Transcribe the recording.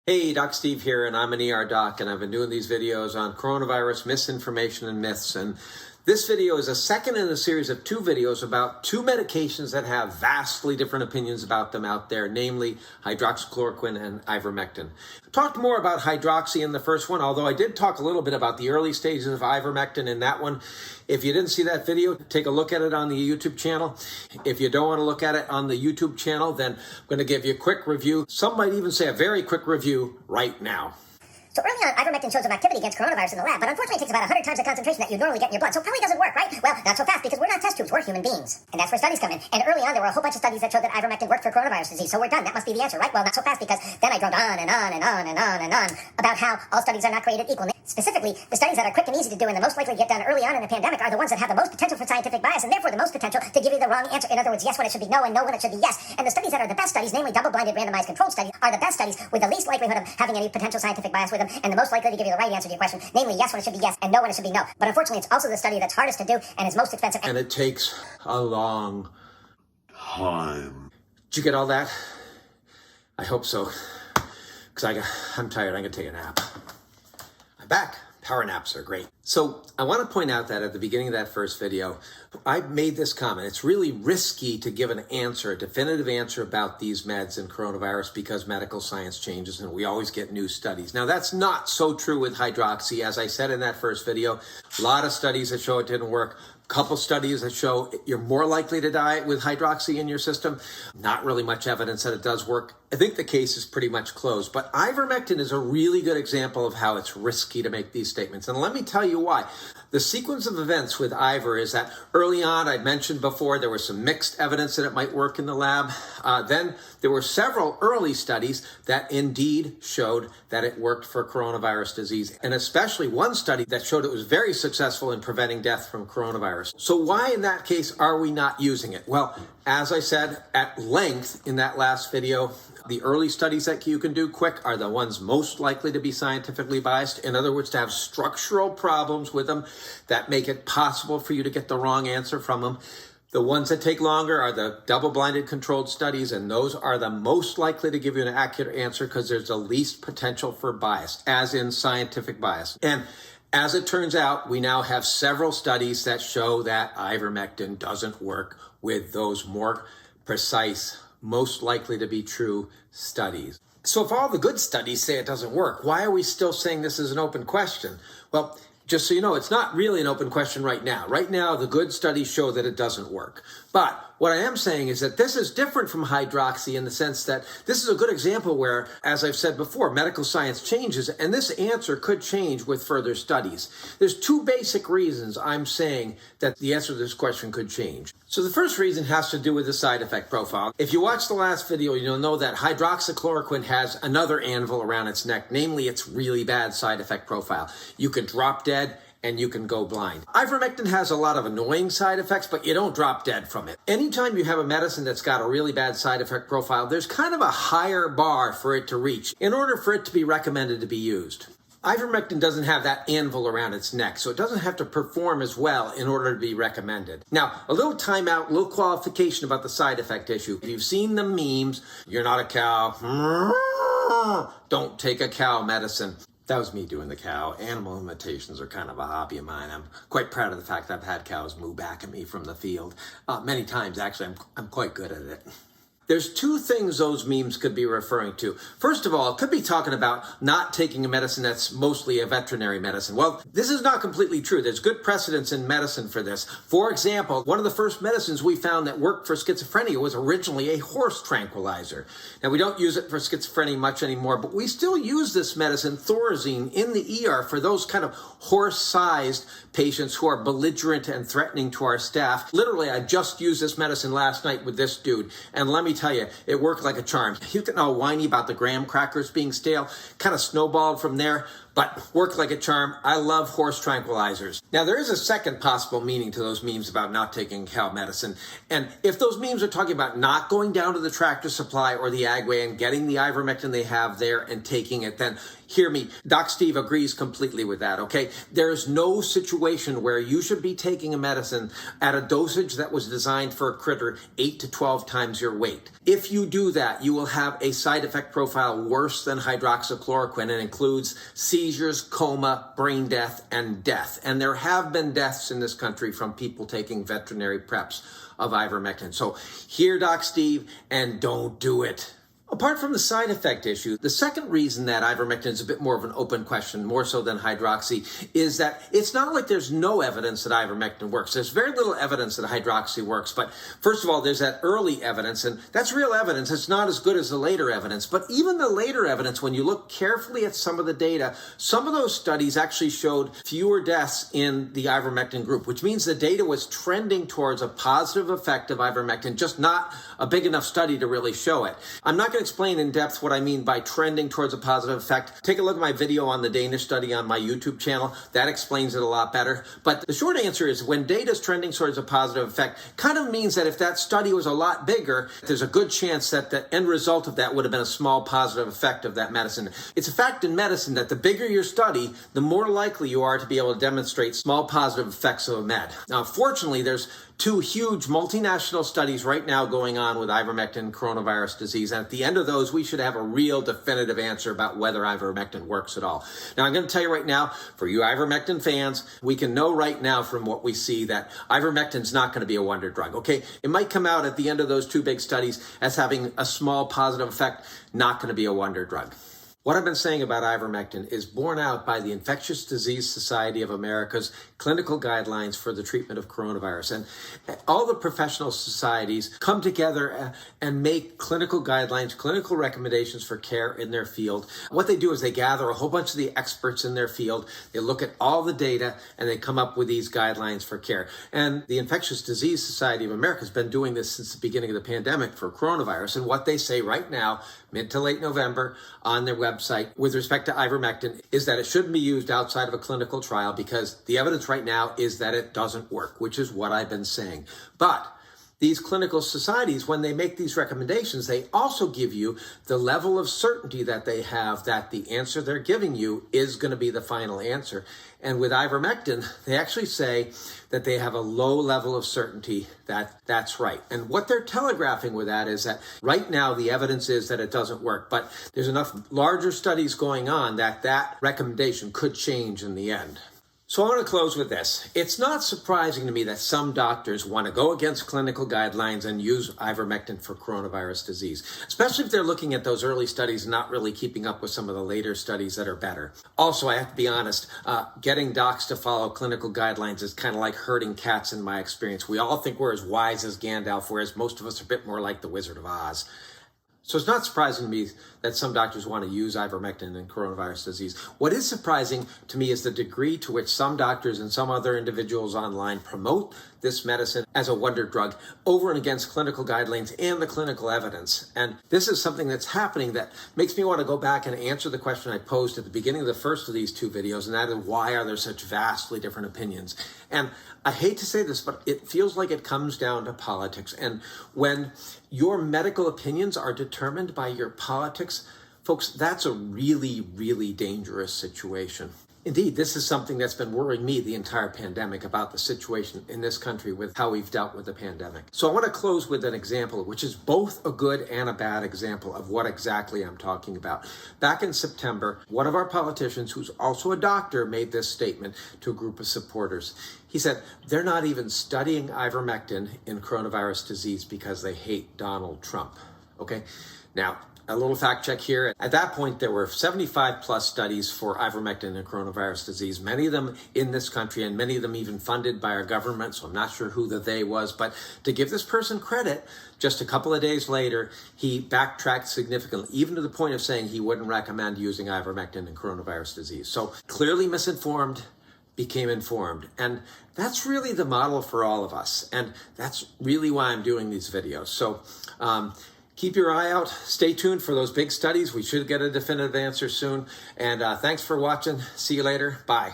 Hey, Doc Steve here, and I'm an ER doc, and I've been doing these videos on coronavirus misinformation and myths. And this video is a second in a series of two videos about two medications that have vastly different opinions about them out there, namely hydroxychloroquine and ivermectin. I talked more about hydroxy in the first one, although I did talk a little bit about the early stages of ivermectin in that one. If you didn't see that video, take a look at it on the YouTube channel. If you don't want to look at it on the YouTube channel, then I'm going to give you a quick review. Some might even say a very quick review right now. So early on, ivermectin showed some activity against coronavirus in the lab, but unfortunately it takes about 100 times the concentration that you normally get in your blood, so it probably doesn't work, right? Well, not so fast, because we're not test tubes, we're human beings. And that's where studies come in. And early on, there were a whole bunch of studies that showed that ivermectin worked for coronavirus disease, so we're done. That must be the answer, right? Well, not so fast, because then I droned on and on and on and on and on about how all studies are not created equal. Specifically, the studies that are quick and easy to do and the most likely to get done early on in a pandemic are the ones that have the most potential for scientific bias and therefore the most potential to give you the wrong answer. In other words, yes when it should be no and no when it should be yes. And the studies that are the best studies, namely double-blinded randomized controlled studies, are the best studies with the least likelihood of having any potential scientific bias with them and the most likely to give you the right answer to your question, namely yes when it should be yes and no when it should be no. But unfortunately, it's also the study that's hardest to do and is most expensive. And it takes a long time. Did you get all that? I hope so, because I'm tired. I'm going to take a nap. I'm back. Power naps are great. So I want to point out that at the beginning of that first video, I made this comment. It's really risky to give an answer, a definitive answer about these meds and coronavirus because medical science changes and we always get new studies. Now that's not so true with hydroxy. As I said in that first video, a lot of studies that show it didn't work. Couple studies that show you're more likely to die with hydroxy in your system. Not really much evidence that it does work. I think the case is pretty much closed, but ivermectin is a really good example of how it's risky to make these statements. And let me tell you why. The sequence of events with Iver is that early on, I'd mentioned before, there was some mixed evidence that it might work in the lab. Then there were several early studies that indeed showed that it worked for coronavirus disease, and especially one study that showed it was very successful in preventing death from coronavirus. So why in that case are we not using it? Well, as I said at length in that last video, the early studies that you can do quick are the ones most likely to be scientifically biased. In other words, to have structural problems with them that make it possible for you to get the wrong answer from them. The ones that take longer are the double-blinded controlled studies, and those are the most likely to give you an accurate answer because there's the least potential for bias, as in scientific bias. And as it turns out, we now have several studies that show that ivermectin doesn't work with those more precise, most likely to be true studies. So if all the good studies say it doesn't work, why are we still saying this is an open question? Well, just so you know, it's not really an open question right now. Right now, the good studies show that it doesn't work. But what I am saying is that this is different from hydroxy in the sense that this is a good example where, as I've said before, medical science changes, and this answer could change with further studies. There's two basic reasons I'm saying that the answer to this question could change. So the first reason has to do with the side effect profile. If you watch the last video, you'll know that hydroxychloroquine has another anvil around its neck, namely its really bad side effect profile. You could drop dead and you can go blind. Ivermectin has a lot of annoying side effects, but you don't drop dead from it. Anytime you have a medicine that's got a really bad side effect profile, there's kind of a higher bar for it to reach in order for it to be recommended to be used. Ivermectin doesn't have that anvil around its neck, so it doesn't have to perform as well in order to be recommended. Now, a little timeout, a little qualification about the side effect issue. If you've seen the memes, you're not a cow, don't take a cow medicine. That was me doing the cow. Animal imitations are kind of a hobby of mine. I'm quite proud of the fact that I've had cows moo back at me from the field. Many times, actually, I'm quite good at it. There's two things those memes could be referring to. First of all, it could be talking about not taking a medicine that's mostly a veterinary medicine. Well, this is not completely true. There's good precedence in medicine for this. For example, one of the first medicines we found that worked for schizophrenia was originally a horse tranquilizer. Now, we don't use it for schizophrenia much anymore, but we still use this medicine, Thorazine, in the ER for those kind of horse-sized patients who are belligerent and threatening to our staff. Literally, I just used this medicine last night with this dude, and let me tell you, it worked like a charm. He was getting all whiny about the graham crackers being stale, kind of snowballed from there. But work like a charm. I love horse tranquilizers. Now, there is a second possible meaning to those memes about not taking cow medicine. And if those memes are talking about not going down to the Tractor Supply or the Agway and getting the ivermectin they have there and taking it, then hear me. Doc Steve agrees completely with that, okay? There is no situation where you should be taking a medicine at a dosage that was designed for a critter 8 to 12 times your weight. If you do that, you will have a side effect profile worse than hydroxychloroquine, and includes seizures, coma, brain death, and death. And there have been deaths in this country from people taking veterinary preps of ivermectin. So hear Doc Steve and don't do it. Apart from the side effect issue, the second reason that ivermectin is a bit more of an open question, more so than hydroxy, is that it's not like there's no evidence that ivermectin works. There's very little evidence that hydroxy works. But first of all, there's that early evidence, and that's real evidence. It's not as good as the later evidence. But even the later evidence, when you look carefully at some of the data, some of those studies actually showed fewer deaths in the ivermectin group, which means the data was trending towards a positive effect of ivermectin, just not a big enough study to really show it. I'm not going to explain in depth what I mean by trending towards a positive effect. Take a look at my video on the Danish study on my YouTube channel. That explains it a lot better. But the short answer is when data is trending towards a positive effect, kind of means that if that study was a lot bigger, there's a good chance that the end result of that would have been a small positive effect of that medicine. It's a fact in medicine that the bigger your study, the more likely you are to be able to demonstrate small positive effects of a med. Now, fortunately, there's two huge multinational studies right now going on with ivermectin coronavirus disease. And at the end of those, we should have a real definitive answer about whether ivermectin works at all. Now, I'm going to tell you right now, for you ivermectin fans, we can know right now from what we see that ivermectin's not going to be a wonder drug, okay? It might come out at the end of those two big studies as having a small positive effect, not going to be a wonder drug. What I've been saying about ivermectin is borne out by the Infectious Disease Society of America's clinical guidelines for the treatment of coronavirus. And all the professional societies come together and make clinical guidelines, clinical recommendations for care in their field. What they do is they gather a whole bunch of the experts in their field, they look at all the data, and they come up with these guidelines for care. And the Infectious Disease Society of America has been doing this since the beginning of the pandemic for coronavirus. And what they say right now, mid to late November, on their website with respect to ivermectin is that it shouldn't be used outside of a clinical trial because the evidence right now is that it doesn't work, which is what I've been saying. But these clinical societies, when they make these recommendations, they also give you the level of certainty that they have that the answer they're giving you is going to be the final answer. And with ivermectin, they actually say that they have a low level of certainty that that's right. And what they're telegraphing with that is that right now the evidence is that it doesn't work, but there's enough larger studies going on that that recommendation could change in the end. So I want to close with this. It's not surprising to me that some doctors want to go against clinical guidelines and use ivermectin for coronavirus disease, especially if they're looking at those early studies and not really keeping up with some of the later studies that are better. Also, I have to be honest, getting docs to follow clinical guidelines is kind of like herding cats in my experience. We all think we're as wise as Gandalf, whereas most of us are a bit more like the Wizard of Oz. So it's not surprising to me that some doctors want to use ivermectin in coronavirus disease. What is surprising to me is the degree to which some doctors and some other individuals online promote this medicine as a wonder drug over and against clinical guidelines and the clinical evidence. And this is something that's happening that makes me want to go back and answer the question I posed at the beginning of the first of these two videos, and that is, why are there such vastly different opinions? And I hate to say this, but it feels like it comes down to politics. And when your medical opinions are determined by your politics, folks, that's a really, really dangerous situation. Indeed, this is something that's been worrying me the entire pandemic about the situation in this country with how we've dealt with the pandemic. So I want to close with an example, which is both a good and a bad example of what exactly I'm talking about. Back in September, one of our politicians, who's also a doctor, made this statement to a group of supporters. He said, they're not even studying ivermectin in coronavirus disease because they hate Donald Trump. Okay? Now, a little fact check here. At that point, there were 75 plus studies for ivermectin and coronavirus disease, many of them in this country and many of them even funded by our government. So I'm not sure who the they was, but to give this person credit, just a couple of days later, he backtracked significantly, even to the point of saying he wouldn't recommend using ivermectin in coronavirus disease. So clearly misinformed, became informed. And that's really the model for all of us. And that's really why I'm doing these videos. So, keep your eye out. Stay tuned for those big studies. We should get a definitive answer soon. And thanks for watching. See you later. Bye.